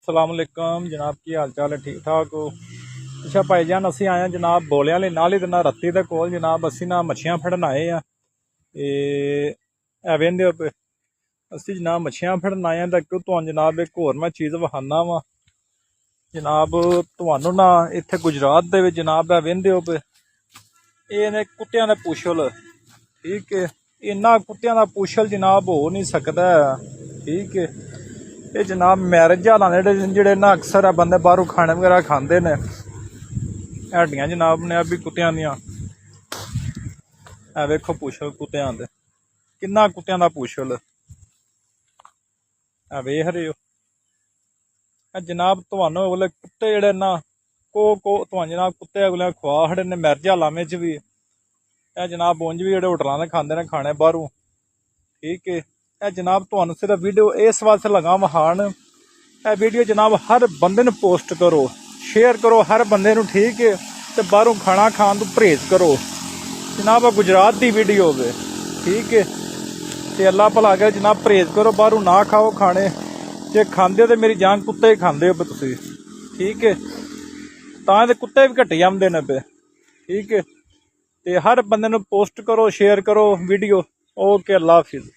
अस्सलाम वालेकुम जनाब, की हाल चाल है? ठीक ठाक हो? अच्छा भाईजान, असी आए हैं जनाब बोलिया वाली नाली दे रत्ती दे कोल। जनाब असी ना मच्छियां फड़न आए हैं। वेंदे हो पे असी जनाब मच्छियां फड़न आए हैं। तो तुहानू जनाब एक होर मैं चीज़ विखाना वा जनाब। तुहानू ना इत्थे गुजरात दे विच जनाब वेंदे हो पे ये ने कुत्तियां दे पुछल। ठीक है, इन्ना कुत्तियां दा पुछल जनाब हो नहीं सकता है। ठीक है, ये जनाब मैरिज हाल जेडे ना अक्सर है बंदे बाहरों खाने वगैरह खाते ने। हड्डियां जनाब ने अभी कुत्तियां दियां वेखो पुछल कुत्तियां दे किन्ना कुत्तियां दा पुछल वेख रहे हो जनाब। तुहानू अगले कुत्ते जेडे ना को तुहानू जनाब कुत्ते अगले खुआ खड़े ने मैरिज हालां विच भी जनाब। उंज भी जेडे होटलों दे खांदे ने खाने बाहरों। ठीक है जनाब, तुहानू सिर्फ वीडियो इस वास्ते लगा विखाण। वीडियो जनाब हर बंदे नू पोस्ट करो, शेयर करो हर बंदे नू। ठीक है, तो बाहरों खाना खान तो परहेज करो जनाब। गुजरात की वीडियो होवे। ठीक है, तो अल्लाह भला करे जनाब, परहेज करो, बाहरों ना खाओ खाने। जे खांदे हो तो मेरी जान कुत्ते ही खांदे हो तुसीं। ठीक है, तां ते कुत्ते भी घटी आंदे ने पे। ठीक है, तो हर बंदे नू पोस्ट करो, शेयर करो वीडियो। ओके, अल्लाह हाफिज़।